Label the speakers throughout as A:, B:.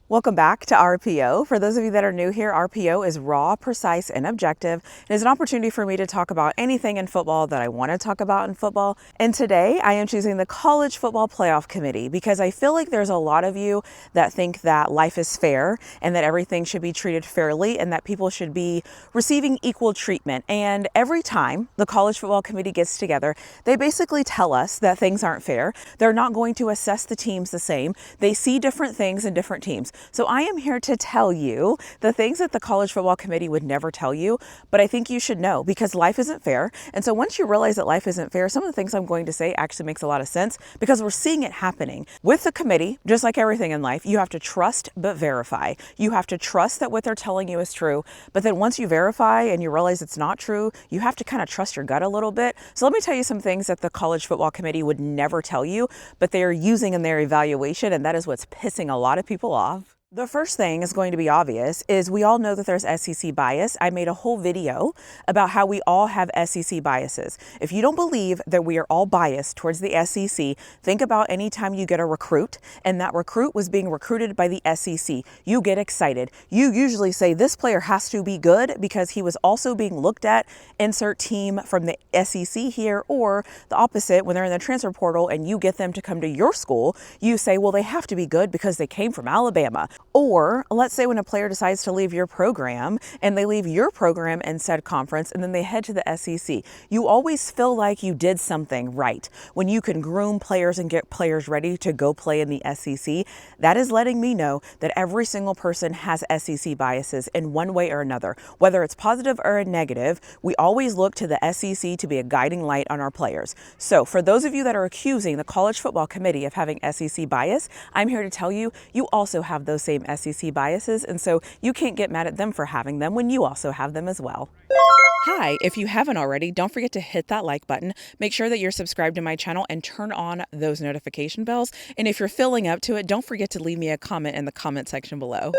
A: Welcome back to RPO. For those of you that are new here, RPO is raw, precise, and objective. It is an opportunity for me to talk about anything in football that I want to talk about in football. And today I am choosing the College Football Playoff Committee because I feel like there's a lot of you that think that life is fair and that everything should be treated fairly and that people should be receiving equal treatment. And every time the College Football Committee gets together, they basically tell us that things aren't fair. They're not going to assess the teams the same. They see different things in different teams. So I am here to tell you the things that the College Football Committee would never tell you, but I think you should know because life isn't fair. And so once you realize that life isn't fair, some of the things I'm going to say actually makes a lot of sense because we're seeing it happening. With the committee, just like everything in life, you have to trust but verify. You have to trust that what they're telling you is true, but then once you verify and you realize it's not true, you have to kind of trust your gut a little bit. So let me tell you some things that the College Football Committee would never tell you, but they are using in their evaluation, and that is what's pissing a lot of people off. The first thing is going to be obvious is we all know that there's SEC bias. I made a whole video about how we all have SEC biases. If you don't believe that we are all biased towards the SEC, think about any time you get a recruit and that recruit was being recruited by the SEC. You get excited. You usually say this player has to be good because he was also being looked at, insert team from the SEC here, or the opposite, when they're in the transfer portal and you get them to come to your school, you say, well, they have to be good because they came from Alabama. Or let's say when a player decides to leave your program and they leave your program in said conference and then they head to the SEC, you always feel like you did something right. When you can groom players and get players ready to go play in the SEC, that is letting me know that every single person has SEC biases in one way or another. Whether it's positive or a negative, we always look to the SEC to be a guiding light on our players. So for those of you that are accusing the College Football Committee of having SEC bias, I'm here to tell you, you also have those same SEC biases, and so you can't get mad at them for having them when you also have them as well. Hi, if you haven't already, don't forget to hit that like button. Make sure that you're subscribed to my channel and turn on those notification bells. And if you're filling up to it, don't forget to leave me a comment in the comment section below.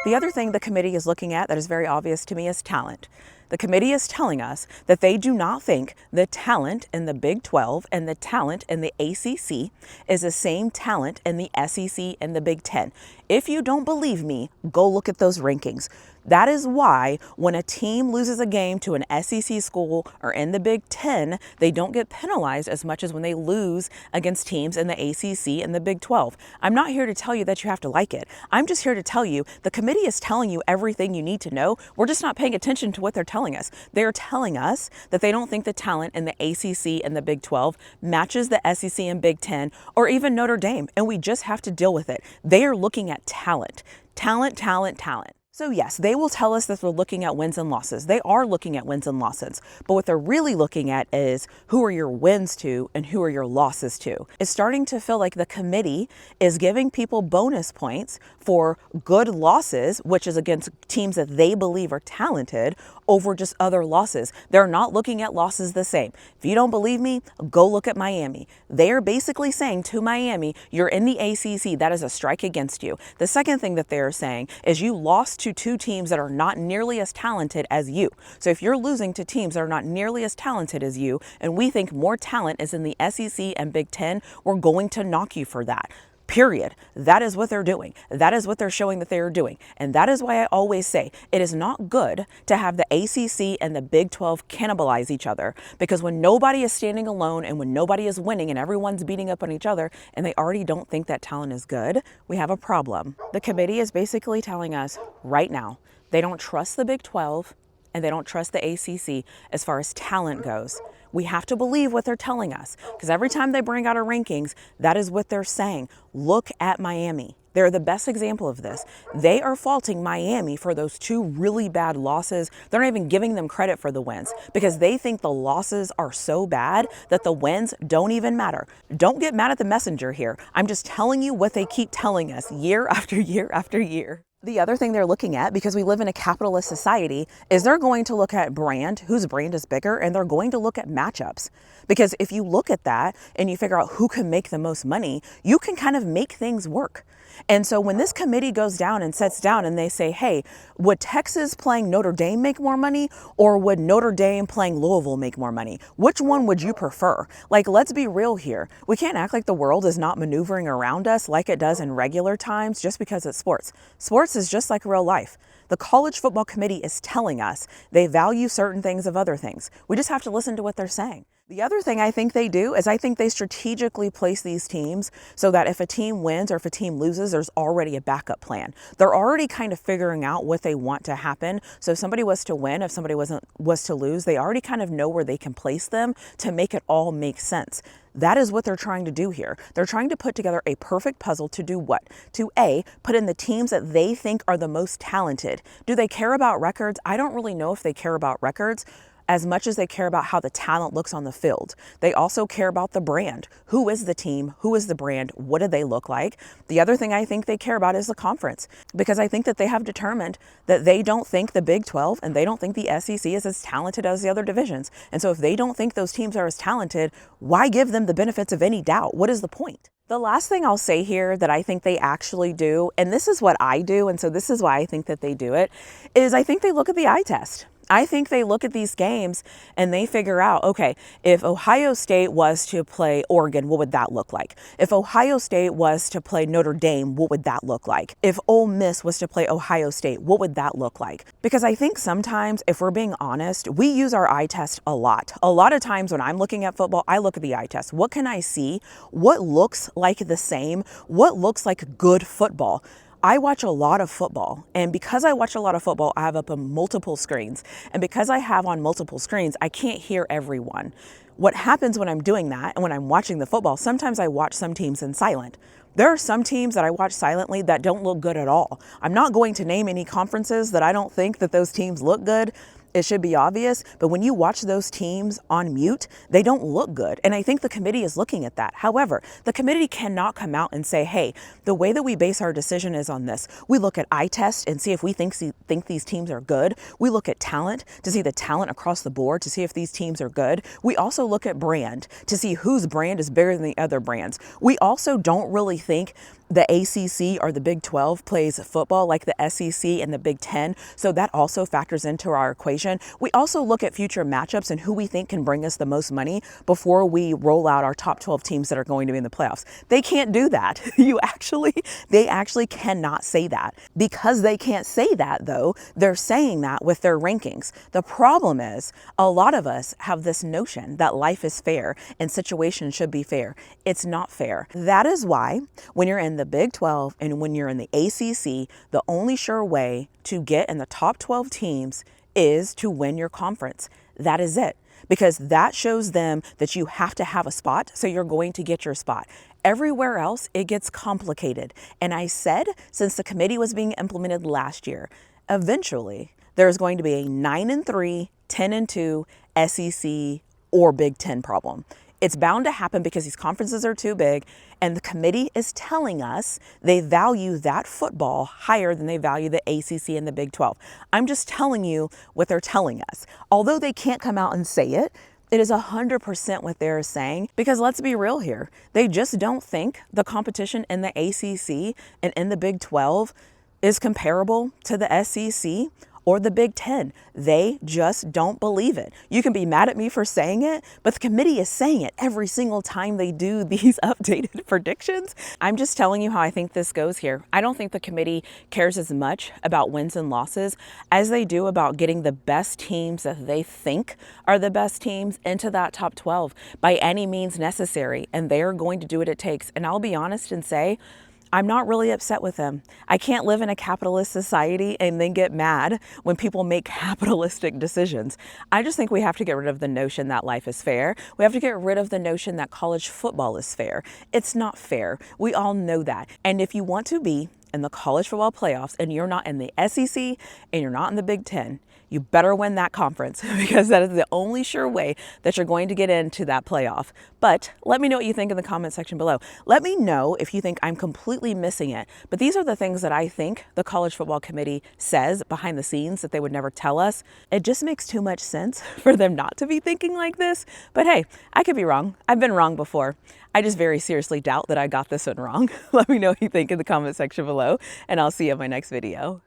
A: The other thing the committee is looking at that is very obvious to me is talent. The committee is telling us that they do not think the talent in the Big 12 and the talent in the ACC is the same talent in the SEC and the Big 10. If you don't believe me, go look at those rankings. That is why when a team loses a game to an SEC school or in the Big 10, they don't get penalized as much as when they lose against teams in the ACC and the Big 12. I'm not here to tell you that you have to like it. I'm just here to tell you the committee is telling you everything you need to know. We're just not paying attention to what they're telling us. They're telling us that they don't think the talent in the ACC and the Big 12 matches the SEC and Big 10 or even Notre Dame, and we just have to deal with it. They are looking at talent. Talent, talent, talent. So yes, they will tell us that they're looking at wins and losses. They are looking at wins and losses. But what they're really looking at is who are your wins to and who are your losses to. It's starting to feel like the committee is giving people bonus points for good losses, which is against teams that they believe are talented, over just other losses. They're not looking at losses the same. If you don't believe me, go look at Miami. They are basically saying to Miami, you're in the ACC, that is a strike against you. The second thing that they're saying is you lost to two teams that are not nearly as talented as you. So if you're losing to teams that are not nearly as talented as you, and we think more talent is in the SEC and Big 10, we're going to knock you for that. Period. That is what they're doing. That is what they're showing that they are doing. And that is why I always say it is not good to have the ACC and the Big 12 cannibalize each other. Because when nobody is standing alone and when nobody is winning and everyone's beating up on each other and they already don't think that talent is good, we have a problem. The committee is basically telling us right now they don't trust the Big 12 and they don't trust the ACC as far as talent goes. We have to believe what they're telling us because every time they bring out our rankings, that is what they're saying. Look at Miami. They're the best example of this. They are faulting Miami for those two really bad losses. They're not even giving them credit for the wins because they think the losses are so bad that the wins don't even matter. Don't get mad at the messenger here. I'm just telling you what they keep telling us year after year after year. The other thing they're looking at, because we live in a capitalist society, is they're going to look at brand, whose brand is bigger, and they're going to look at matchups. Because if you look at that and you figure out who can make the most money, you can kind of make things work. And so when this committee goes down and sits down and they say, hey, would Texas playing Notre Dame make more money, or would Notre Dame playing Louisville make more money? Which one would you prefer? Like, let's be real here. We can't act like the world is not maneuvering around us like it does in regular times just because it's sports. Sports is just like real life. The College Football Committee is telling us they value certain things of other things. We just have to listen to what they're saying. The other thing I think they do is I think they strategically place these teams so that if a team wins or if a team loses, there's already a backup plan. They're already kind of figuring out what they want to happen. So if somebody was to win, if somebody was to lose, they already kind of know where they can place them to make it all make sense. That is what they're trying to do here. They're trying to put together a perfect puzzle to do what? To A, put in the teams that they think are the most talented. Do they care about records? I don't really know if they care about records as much as they care about how the talent looks on the field. They also care about the brand. Who is the team? Who is the brand? What do they look like? The other thing I think they care about is the conference, because I think that they have determined that they don't think the Big 12 and they don't think the SEC is as talented as the other divisions. And so if they don't think those teams are as talented, why give them the benefits of any doubt? What is the point? The last thing I'll say here that I think they actually do, and this is what I do, and so this is why I think that they do it, is I think they look at the eye test. I think they look at these games and they figure out, okay, if Ohio State was to play Oregon, what would that look like? If Ohio State was to play Notre Dame, what would that look like? If Ole Miss was to play Ohio State, what would that look like? Because I think sometimes, if we're being honest, we use our eye test a lot. A lot of times when I'm looking at football, I look at the eye test. What can I see? What looks like the same? What looks like good football? I watch a lot of football, and because I watch a lot of football, I have up on multiple screens. And because I have on multiple screens, I can't hear everyone. What happens when I'm doing that and when I'm watching the football, sometimes I watch some teams in silent. There are some teams that I watch silently that don't look good at all. I'm not going to name any conferences that I don't think that those teams look good. It should be obvious, but when you watch those teams on mute, they don't look good. And I think the committee is looking at that. However, the committee cannot come out and say, hey, the way that we base our decision is on this. We look at eye test and see if we think these teams are good. We look at talent to see the talent across the board to see if these teams are good. We also look at brand to see whose brand is bigger than the other brands. We also don't really think the ACC or the Big 12 plays football like the SEC and the Big 10, so that also factors into our equation. We also look at future matchups and who we think can bring us the most money before we roll out our top 12 teams that are going to be in the playoffs. They can't do that. They actually cannot say that. Because they can't say that, though, they're saying that with their rankings. The problem is a lot of us have this notion that life is fair and situations should be fair. It's not fair. That is why when you're in the Big 12 and when you're in the ACC, the only sure way to get in the top 12 teams is to win your conference. That is it. Because that shows them that you have to have a spot, so you're going to get your spot. Everywhere else, it gets complicated. And I said, since the committee was being implemented last year, eventually there's going to be a 9-3, 10-2 SEC or Big 10 problem. It's bound to happen because these conferences are too big, and the committee is telling us they value that football higher than they value the ACC and the Big 12. I'm just telling you what they're telling us. Although they can't come out and say it, it is 100% what they're saying, because let's be real here. They just don't think the competition in the ACC and in the Big 12 is comparable to the SEC or the Big 10. They just don't believe it. You can be mad at me for saying it, but the committee is saying it every single time they do these updated predictions. I'm just telling you how I think this goes here. I don't think the committee cares as much about wins and losses as they do about getting the best teams that they think are the best teams into that top 12 by any means necessary, and they are going to do what it takes. And I'll be honest and say, I'm not really upset with them. I can't live in a capitalist society and then get mad when people make capitalistic decisions. I just think we have to get rid of the notion that life is fair. We have to get rid of the notion that college football is fair. It's not fair. We all know that. And if you want to be in the college football playoffs and you're not in the SEC and you're not in the Big Ten, you better win that conference because that is the only sure way that you're going to get into that playoff. But let me know what you think in the comment section below. Let me know if you think I'm completely missing it. But these are the things that I think the College Football Committee says behind the scenes that they would never tell us. It just makes too much sense for them not to be thinking like this. But hey, I could be wrong. I've been wrong before. I just very seriously doubt that I got this one wrong. Let me know what you think in the comment section below, and I'll see you in my next video.